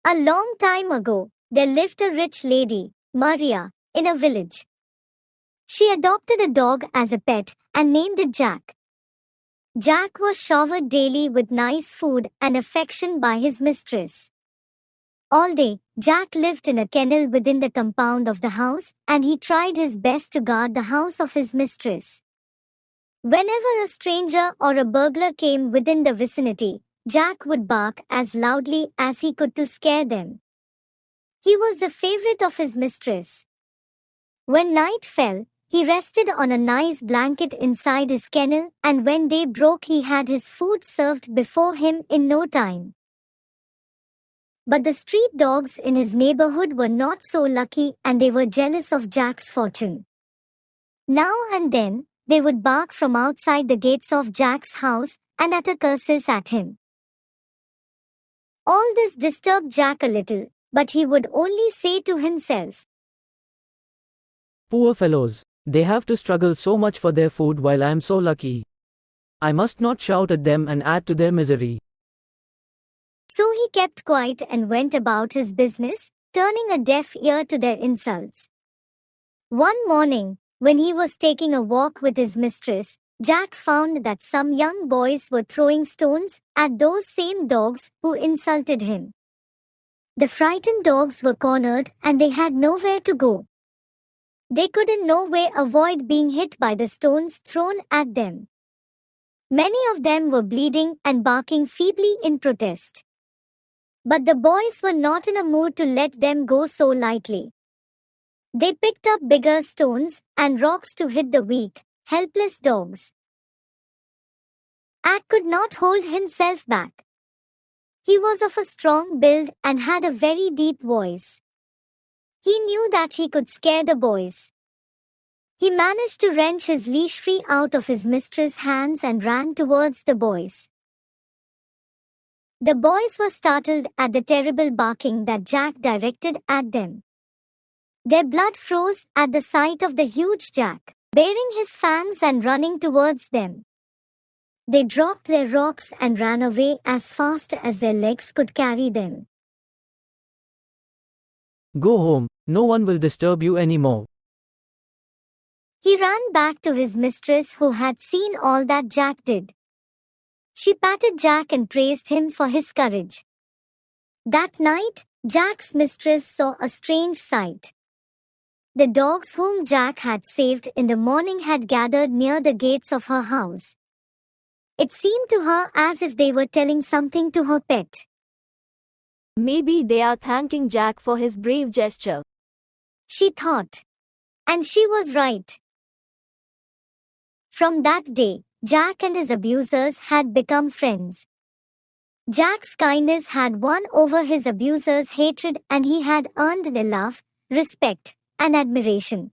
A long time ago, there lived a rich lady, Maria, in a village. She adopted a dog as a pet and named it Jack. Jack was showered daily with nice food and affection by his mistress. All day, Jack lived in a kennel within the compound of the house, and he tried his best to guard the house of his mistress. Whenever a stranger or a burglar came within the vicinity, Jack would bark as loudly as he could to scare them. He was the favorite of his mistress. When night fell, he rested on a nice blanket inside his kennel, and when day broke, he had his food served before him in no time. But the street dogs in his neighborhood were not so lucky, and they were jealous of Jack's fortune. Now and then, they would bark from outside the gates of Jack's house and utter curses at him. All this disturbed Jack a little, but he would only say to himself, Poor fellows, they have to struggle so much for their food while I am so lucky. I must not shout at them and add to their misery. So he kept quiet and went about his business, turning a deaf ear to their insults. One morning, when he was taking a walk with his mistress, Jack found that some young boys were throwing stones at those same dogs who insulted him. The frightened dogs were cornered and they had nowhere to go. They could in no way avoid being hit by the stones thrown at them. Many of them were bleeding and barking feebly in protest. But the boys were not in a mood to let them go so lightly. They picked up bigger stones and rocks to hit the weak, helpless dogs. Jack could not hold himself back. He was of a strong build and had a very deep voice. He knew that he could scare the boys. He managed to wrench his leash free out of his mistress' hands and ran towards the boys. The boys were startled at the terrible barking that Jack directed at them. Their blood froze at the sight of the huge Jack, baring his fangs and running towards them. They dropped their rocks and ran away as fast as their legs could carry them. Go home, no one will disturb you anymore. He ran back to his mistress, who had seen all that Jack did. She patted Jack and praised him for his courage. That night, Jack's mistress saw a strange sight. The dogs whom Jack had saved in the morning had gathered near the gates of her house. It seemed to her as if they were telling something to her pet. Maybe they are thanking Jack for his brave gesture, she thought. And she was right. From that day, Jack and his abusers had become friends. Jack's kindness had won over his abusers' hatred, and he had earned their love, respect, and admiration.